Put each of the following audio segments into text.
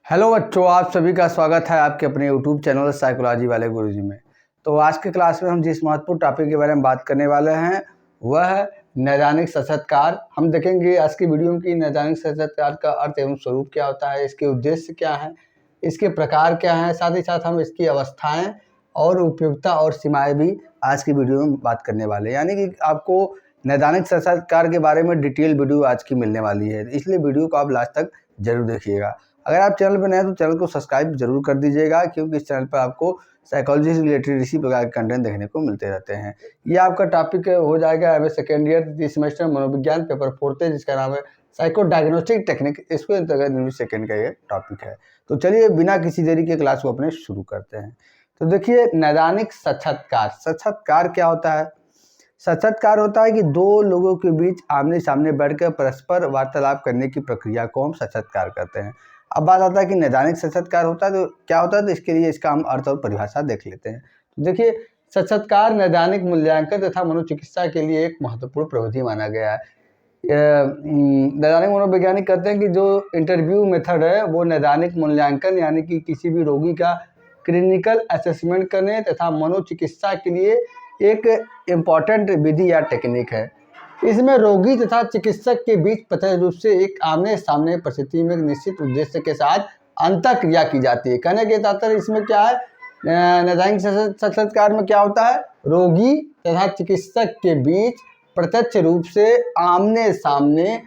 Hello बच्चों, आप सभी का स्वागत है आपके अपने यूट्यूब चैनल साइकोलॉजी वाले गुरुजी में। तो आज के क्लास में हम जिस महत्वपूर्ण टॉपिक के बारे में बात करने वाले हैं वह है नैदानिक साक्षात्कार। हम देखेंगे आज की वीडियो में कि नैदानिक साक्षात्कार का अर्थ एवं स्वरूप क्या होता है, इसके उद्देश्य क्या है, इसके प्रकार क्या हैं, साथ ही साथ हम इसकी अवस्थाएँ और उपयोगिता और सीमाएँ भी आज की वीडियो में बात करने वाले हैं। यानी कि आपको नैदानिक साक्षात्कार के बारे में डिटेल वीडियो आज की मिलने वाली है, इसलिए वीडियो को आप लास्ट तक जरूर देखिएगा। अगर आप चैनल पर नए हैं तो चैनल को सब्सक्राइब जरूर कर दीजिएगा, क्योंकि इस चैनल पर आपको साइकोलॉजी से रिलेटेड इसी प्रकार के कंटेंट देखने को मिलते रहते हैं। ये आपका टॉपिक हो जाएगा एमए सेकेंड ईयर सेमेस्टर मनोविज्ञान पेपर 4 जिसका नाम है साइको डायग्नोस्टिक टेक्निक। इसके अंतर्गत न्यूज सेकेंड का ये टॉपिक है। तो चलिए बिना किसी देरी के क्लास को अपने शुरू करते हैं। तो देखिए, नैदानिक साक्षात्कार। साक्षात्कार क्या होता है? साक्षात्कार होता है कि दो लोगों के बीच आमने सामने बैठकर परस्पर वार्तालाप करने की प्रक्रिया को हम साक्षात्कार करते हैं। अब बात आता है कि नैदानिक साक्षात्कार होता है तो क्या होता है, तो इसके लिए इसका हम अर्थ और परिभाषा देख लेते हैं। तो देखिए, साक्षात्कार नैदानिक मूल्यांकन तथा मनोचिकित्सा के लिए एक महत्वपूर्ण प्रविधि माना गया है। नैदानिक मनोवैज्ञानिक कहते हैं कि जो इंटरव्यू मेथड है वो नैदानिक मूल्यांकन यानी कि किसी भी रोगी का क्लिनिकल असेसमेंट करने तथा मनोचिकित्सा के लिए एक इम्पॉर्टेंट विधि या टेक्निक है। इसमें रोगी तथा चिकित्सक के बीच प्रत्यक्ष रूप से एक आमने सामने परिस्थिति में एक निश्चित उद्देश्य के साथ अंतःक्रिया की जाती है। कहने के तात्पर्य इसमें क्या है, नैदानिक साक्षात्कार में क्या होता है, रोगी तथा चिकित्सक के बीच प्रत्यक्ष रूप से आमने सामने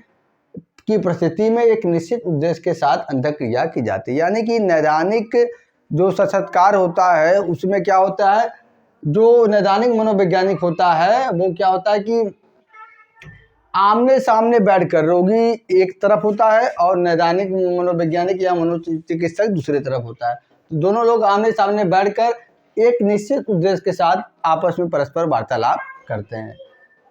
की परिस्थिति में एक निश्चित उद्देश्य के साथ अंतःक्रिया की जाती है। यानी कि नैदानिक जो साक्षात्कार होता है उसमें क्या होता है, जो नैदानिक मनोवैज्ञानिक होता है वो क्या होता है कि आमने सामने बैठकर रोगी एक तरफ होता है और नैदानिक मनोवैज्ञानिक या मनोचिकित्सक दूसरे तरफ होता है। तो दोनों लोग आमने सामने बैठकर एक निश्चित उद्देश्य के साथ आपस में परस्पर वार्तालाप करते हैं।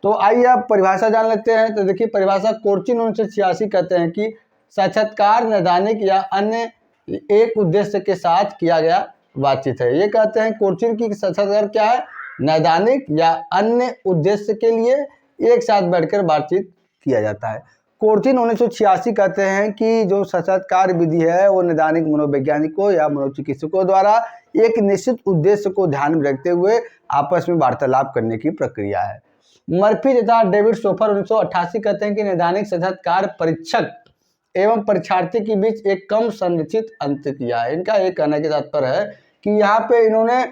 तो आइए आप परिभाषा जान लेते हैं। तो देखिए, परिभाषा कोर्चिन 1986 कहते हैं कि साक्षात्कार नैदानिक या अन्य एक उद्देश्य के साथ किया गया बातचीत है। ये कहते हैं कोर्चिन की साक्षात्कार क्या है, नैदानिक या अन्य उद्देश्य के लिए एक साथ बैठकर बातचीत किया जाता है। कोर्चिन 1986 कहते हैं कि जो साक्षात्कार विधि है वो नैदानिक मनोवैज्ञानिकों या मनोचिकित्सकों द्वारा एक निश्चित उद्देश्य को ध्यान में रखते हुए आपस में वार्तालाप करने की प्रक्रिया है। मर्फी तथा डेविड सोफर 1988 कहते हैं कि नैदानिक साक्षात्कार परीक्षक एवं परीक्षार्थी के बीच एक कम संरचित अंतःक्रिया है। इनका एक कहने के तात्पर्य है कि यहाँ पे इन्होंने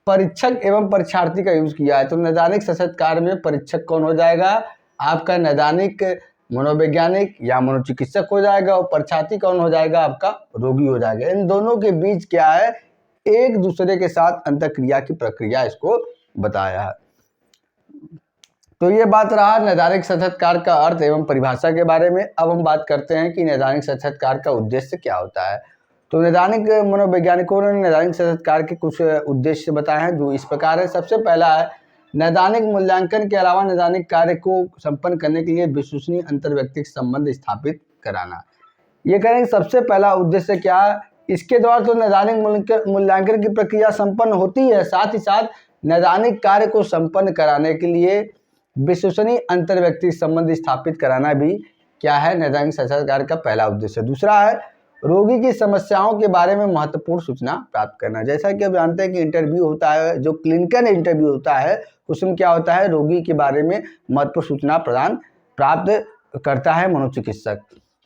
परीक्षक एवं परीक्षार्थी का यूज किया है। तो नैदानिक साक्षात्कार में परीक्षक कौन हो जाएगा, आपका नैदानिक मनोवैज्ञानिक या मनोचिकित्सक हो जाएगा, और परीक्षार्थी कौन हो जाएगा, आपका रोगी हो जाएगा। इन दोनों के बीच क्या है, एक दूसरे के साथ अंतःक्रिया की प्रक्रिया इसको बताया है। तो ये बात रहा नैदानिक साक्षात्कार का अर्थ एवं परिभाषा के बारे में। अब हम बात करते हैं कि नैदानिक साक्षात्कार का उद्देश्य क्या होता है। तो नैदानिक मनोवैज्ञानिकों ने नैदानिक साक्षात्कार के कुछ उद्देश्य बताए हैं जो इस प्रकार है। सबसे पहला है नैदानिक मूल्यांकन के अलावा नैदानिक कार्य को संपन्न करने के लिए विश्वसनीय अंतर्व्यक्तिक संबंध स्थापित कराना। ये करें सबसे पहला उद्देश्य क्या है, इसके द्वारा तो नैदानिक मूल्यांकन की प्रक्रिया संपन्न होती है, साथ ही साथ नैदानिक कार्य को संपन्न कराने के लिए विश्वसनीय अंतर्व्यक्तिक संबंध स्थापित कराना भी क्या है, नैदानिक साक्षात्कार का पहला उद्देश्य। दूसरा है रोगी की समस्याओं के बारे में महत्वपूर्ण सूचना प्राप्त करना। जैसा कि आप जानते हैं कि इंटरव्यू होता है, जो क्लिनिकल इंटरव्यू होता है उसमें क्या होता है, रोगी के बारे में महत्वपूर्ण सूचना प्राप्त करता है मनोचिकित्सक।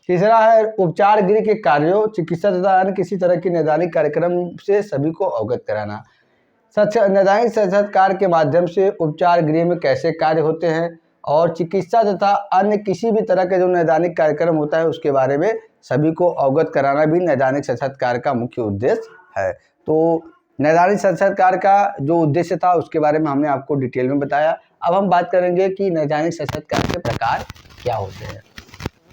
तीसरा है उपचार गृह के कार्यों, चिकित्सा तथा अन्य किसी तरह की नैदानिक कार्यक्रम से सभी को अवगत कराना। नैदानिक साक्षात्कार के माध्यम से उपचार गृह में कैसे कार्य होते हैं और चिकित्सा तथा अन्य किसी भी तरह के जो नैदानिक कार्यक्रम होता है उसके बारे में सभी को अवगत कराना भी नैदानिक साक्षात्कार का मुख्य उद्देश्य है। तो नैदानिक साक्षात्कार का जो उद्देश्य था उसके बारे में हमने आपको डिटेल में बताया। अब हम बात करेंगे कि नैदानिक साक्षात्कार के प्रकार क्या होते हैं।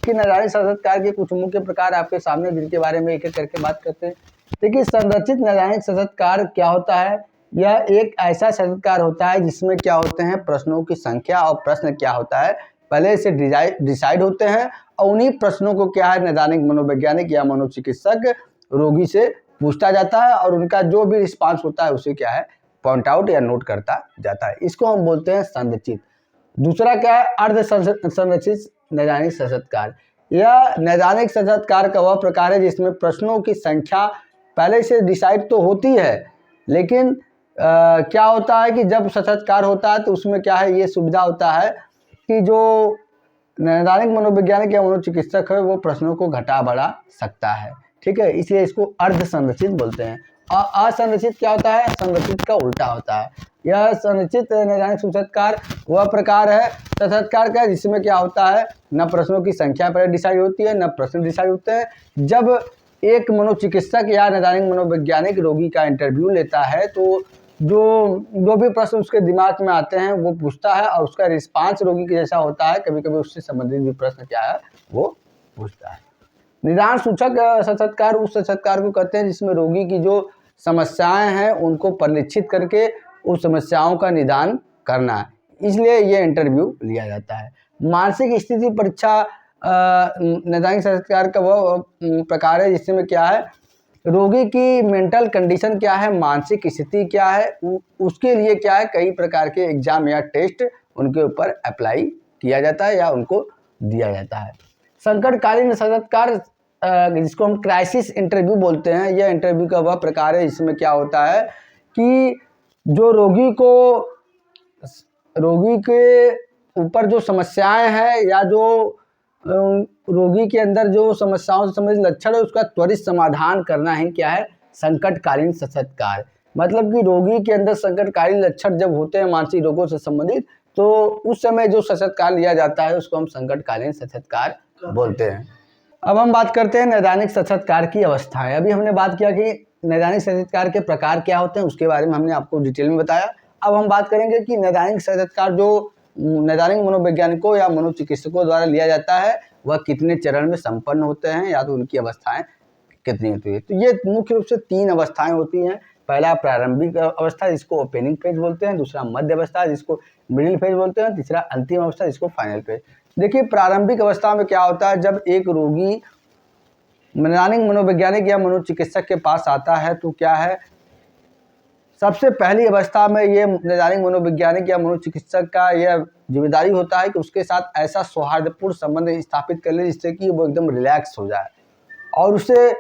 कि नैदानिक साक्षात्कार के कुछ मुख्य प्रकार आपके सामने, जिनके बारे में एक एक करके बात करते हैं। देखिए, संरचित नैदानिक साक्षात्कार क्या होता है, यह एक ऐसा साक्षात्कार होता है जिसमें क्या होते हैं, प्रश्नों की संख्या और प्रश्न क्या होता है पहले से डिसाइड होते हैं, और उन्हीं प्रश्नों को क्या है नैदानिक मनोवैज्ञानिक या मनोचिकित्सक रोगी से पूछता जाता है और उनका जो भी रिस्पांस होता है उसे क्या है पॉइंट आउट या नोट करता जाता है। इसको हम बोलते हैं संरचित। दूसरा क्या है, अर्ध संरचित नैदानिक साक्षात्कार। यह नैदानिक साक्षात्कार का वह प्रकार है जिसमें प्रश्नों की संख्या पहले से डिसाइड तो होती है, लेकिन क्या होता है कि जब साक्षात्कार होता है तो उसमें क्या है, ये सुविधा होता है कि जो नैदानिक मनोवैज्ञानिक या मनोचिकित्सक है वो प्रश्नों को घटा बढ़ा सकता है। ठीक है, इसलिए इसको अर्ध संरचित बोलते हैं। असंरचित क्या होता है, संरचित का उल्टा होता है। यह संरचित नैदानिक साक्षात्कार वह प्रकार है साक्षात्कार का जिसमें क्या होता है, न प्रश्नों की संख्या पहले डिसाइड होती है, न प्रश्न डिसाइड होते हैं। जब एक मनोचिकित्सक या नैदानिक मनोवैज्ञानिक रोगी का इंटरव्यू लेता है तो जो भी प्रश्न उसके दिमाग में आते हैं वो पूछता है और उसका रिस्पांस रोगी के जैसा होता है। कभी कभी उससे संबंधित भी प्रश्न क्या है वो पूछता है। निदान सूचक साक्षात्कार उस साक्षात्कार को कहते हैं जिसमें रोगी की जो समस्याएं हैं उनको परिलक्षित करके उस समस्याओं का निदान करना है, इसलिए ये इंटरव्यू लिया जाता है। मानसिक स्थिति परीक्षा नैदानिक साक्षात्कार का वह प्रकार है जिसमें क्या है, रोगी की मेंटल कंडीशन क्या है, मानसिक स्थिति क्या है, उसके लिए क्या है कई प्रकार के एग्जाम या टेस्ट उनके ऊपर अप्लाई किया जाता है या उनको दिया जाता है। संकटकालीन साक्षात्कार जिसको हम क्राइसिस इंटरव्यू बोलते हैं, यह इंटरव्यू का वह प्रकार है इसमें क्या होता है कि जो रोगी के ऊपर जो समस्याएं हैं या जो रोगी के अंदर जो समस्याओं से संबंधित लक्षण है उसका त्वरित समाधान करना ही क्या है, संकटकालीन साक्षात्कार। मतलब कि रोगी के अंदर संकटकालीन लक्षण जब होते हैं मानसिक रोगों से संबंधित तो उस समय जो साक्षात्कार लिया जाता है उसको हम संकटकालीन साक्षात्कार बोलते हैं। अब हम बात करते हैं नैदानिक साक्षात्कार की अवस्थाएं। अभी हमने बात किया कि नैदानिक साक्षात्कार के प्रकार क्या होते हैं, उसके बारे में हमने आपको डिटेल में बताया। अब हम बात करेंगे कि नैदानिक साक्षात्कार जो नैदानिक मनोवैज्ञानिकों या मनोचिकित्सकों द्वारा लिया जाता है वह कितने चरण में संपन्न होते हैं या तो उनकी अवस्थाएं कितनी होती है। तो ये मुख्य रूप से 3 अवस्थाएं होती हैं। पहला प्रारंभिक अवस्था जिसको ओपनिंग फेज बोलते हैं, दूसरा मध्य अवस्था जिसको मिडिल फेज बोलते हैं, तीसरा अंतिम अवस्था जिसको फाइनल फेज। देखिए प्रारंभिक अवस्था में क्या होता है, जब एक रोगी नैदानिक मनोवैज्ञानिक या मनोचिकित्सक के पास आता है तो क्या है, सबसे पहली अवस्था में ये नैदानिक मनोवैज्ञानिक या मनोचिकित्सक का यह जिम्मेदारी होता है कि उसके साथ ऐसा सौहार्दपूर्ण संबंध स्थापित कर ले जिससे कि वो एकदम रिलैक्स हो जाए और उससे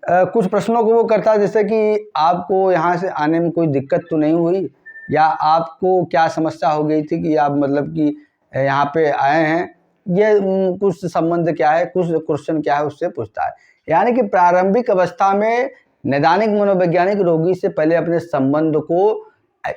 कुछ प्रश्नों को वो करता है जैसे कि आपको यहाँ से आने में कोई दिक्कत तो नहीं हुई या आपको क्या समस्या हो गई थी कि आप मतलब कि यहाँ पे आए हैं, ये कुछ संबंध क्या है, कुछ क्वेश्चन क्या है उससे पूछता है। यानी कि प्रारंभिक अवस्था में नैदानिक मनोवैज्ञानिक रोगी से पहले अपने संबंध को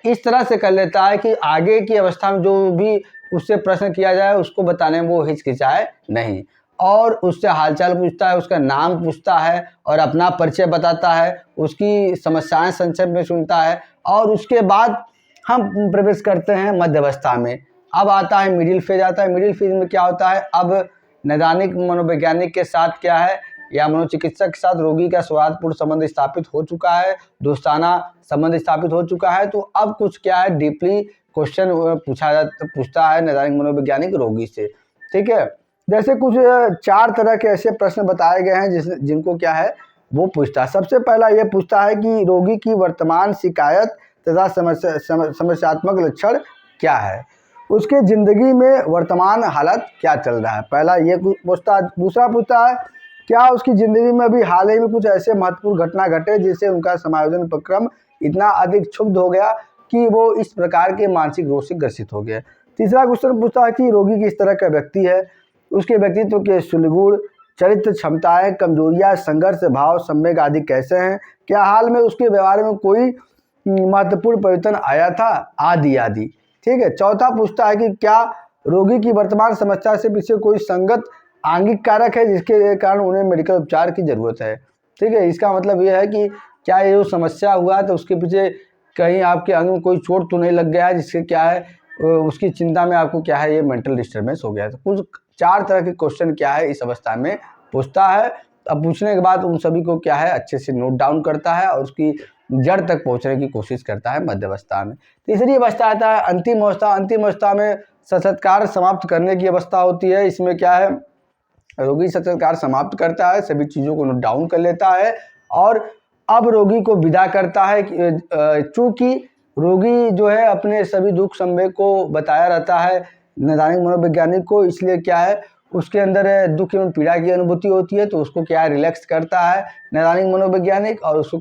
इस तरह से कर लेता है कि आगे की अवस्था में जो भी उससे प्रश्न किया जाए उसको बताने में वो हिचकिचाए नहीं और उससे हालचाल पूछता है, उसका नाम पूछता है और अपना परिचय बताता है, उसकी समस्याएं संक्षेप में सुनता है और उसके बाद हम प्रवेश करते हैं मध्य अवस्था में। अब आता है मिडिल फेज आता है। मिडिल फेज में क्या होता है, अब नैदानिक मनोवैज्ञानिक के साथ क्या है या मनोचिकित्सक के साथ रोगी का सौहार्दपूर्ण संबंध स्थापित हो चुका है, दोस्ताना संबंध स्थापित हो चुका है। तो अब कुछ क्या है डीपली क्वेश्चन पूछता है नैदानिक मनोवैज्ञानिक रोगी से। ठीक है, जैसे कुछ 4 तरह के ऐसे प्रश्न बताए गए हैं जिनको क्या है वो पूछता है। सबसे पहला ये पूछता है कि रोगी की वर्तमान शिकायत तथा समस्यात्मक लक्षण क्या है, उसके जिंदगी में वर्तमान हालत क्या चल रहा है, पहला ये पूछता है। दूसरा पूछता है क्या उसकी ज़िंदगी में अभी हाल ही में कुछ ऐसे महत्वपूर्ण घटना घटे जिससे उनका समायोजन उपक्रम इतना अधिक क्षुब्ध हो गया कि वो इस प्रकार के मानसिक रोग से ग्रसित हो गया। तीसरा क्वेश्चन पूछता है कि रोगी किस तरह का व्यक्ति है, उसके व्यक्तित्व के सुलगुण, चरित्र, क्षमताएं, कमजोरियां, संघर्ष भाव, संवेग आदि कैसे हैं, क्या हाल में उसके व्यवहार में कोई महत्वपूर्ण परिवर्तन आया था, आदि आदि। ठीक है। चौथा पूछता है कि क्या रोगी की वर्तमान समस्या से पीछे कोई संगत आंगिक कारक है जिसके कारण उन्हें मेडिकल उपचार की ज़रूरत है। ठीक है, इसका मतलब यह है कि क्या ये जो समस्या हुआ तो उसके पीछे कहीं आपके अंग में कोई चोट तो नहीं लग गया है जिससे क्या है उसकी चिंता में आपको क्या है ये मेंटल डिस्टर्बेंस हो गया है। तो कुल 4 तरह के क्वेश्चन क्या है इस अवस्था में पूछता है। अब पूछने के बाद उन सभी को क्या है अच्छे से नोट डाउन करता है और उसकी जड़ तक पहुंचने की कोशिश करता है मध्य अवस्था में। तीसरी अवस्था आता है अंतिम अवस्था। अंतिम अवस्था में साक्षात्कार समाप्त करने की अवस्था होती है। इसमें क्या है रोगी साक्षात्कार समाप्त करता है, सभी चीज़ों को नोट डाउन कर लेता है और अब रोगी को विदा करता है। चूँकि रोगी जो है अपने सभी दुख संवेग को बताया रहता है नैदानिक मनोवैज्ञानिक को, इसलिए क्या है उसके अंदर दुख एवं पीड़ा की अनुभूति होती है, तो उसको क्या है रिलैक्स करता है नैदानिक मनोवैज्ञानिक, और उसको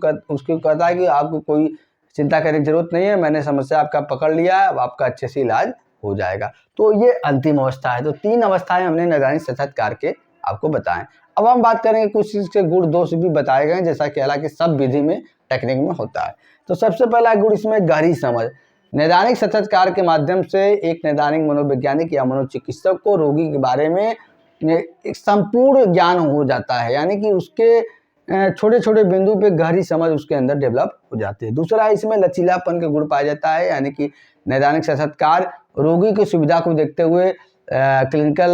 कहता है कि आपको कोई चिंता करने की जरूरत नहीं है, मैंने समस्या आपका पकड़ लिया है, अब आपका अच्छे से इलाज हो जाएगा। तो ये अंतिम अवस्था है। तो 3 अवस्थाएं हमने नैदानिक साक्षात्कार के आपको बताएं। अब हम बात करेंगे कुछ इसके गुण दोष भी बताए गए, जैसा कि हालांकि सब विधि में टेक्निक में होता है। तो सबसे पहला गुण इसमें गहरी समझ। नैदानिक साक्षात्कार के माध्यम से एक नैदानिक मनोवैज्ञानिक या मनोचिकित्सक को रोगी के बारे में एक संपूर्ण ज्ञान हो जाता है, यानी कि उसके छोटे छोटे बिंदु पे गहरी समझ उसके अंदर डेवलप हो जाती है। दूसरा, इसमें लचीलापन के गुण पाया जाता है, यानी कि नैदानिक साक्षात्कार रोगी की सुविधा को देखते हुए क्लिनिकल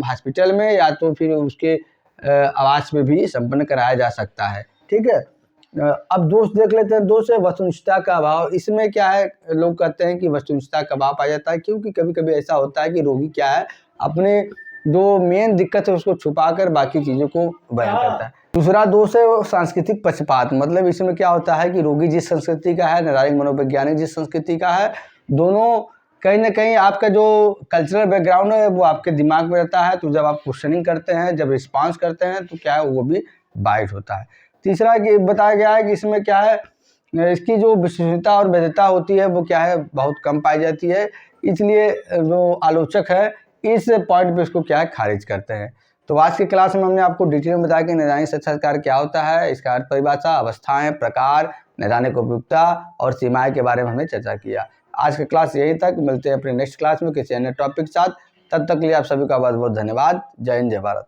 हॉस्पिटल में या तो फिर उसके आवास में भी संपन्न कराया जा सकता है। ठीक है, अब दोष देख लेते हैं। दोष है वस्तुनिष्ठता का अभाव। इसमें क्या है, लोग कहते हैं कि वस्तुनिष्ठता का अभाव पाया जाता है, क्योंकि कभी कभी ऐसा होता है कि रोगी क्या है अपने जो मेन दिक्कत है उसको छुपाकर बाकी चीज़ों को बयान करता है। दूसरा दोष है वो सांस्कृतिक पक्षपात। मतलब इसमें क्या होता है कि रोगी जिस संस्कृति का है, नैदानिक मनोवैज्ञानिक जिस संस्कृति का है, दोनों कहीं ना कहीं आपका जो कल्चरल बैकग्राउंड है वो आपके दिमाग में रहता है। तो जब आप क्वेश्चनिंग करते हैं, जब रिस्पांस करते हैं, तो क्या है वो भी बाइट होता है। तीसरा कि बताया गया है कि इसमें क्या है, इसकी जो विश्वसनीयता और वैधता होती है वो क्या है बहुत कम पाई जाती है, इसलिए जो आलोचक है इस पॉइंट पे इसको क्या है खारिज करते हैं। तो आज की क्लास में हमने आपको डिटेल में बताया कि नैदानिक साक्षात्कार क्या होता है, इसका अर्थ परिभाषा, अवस्थाएं, प्रकार, नैदानिक उपयुक्तता और सीमाएं के बारे में हमने चर्चा किया। आज की क्लास यहीं तक, मिलते हैं अपने नेक्स्ट क्लास में किसी अन्य टॉपिक के साथ। तब तक के लिए आप सभी का बहुत बहुत धन्यवाद। जय हिंद, जय भारत।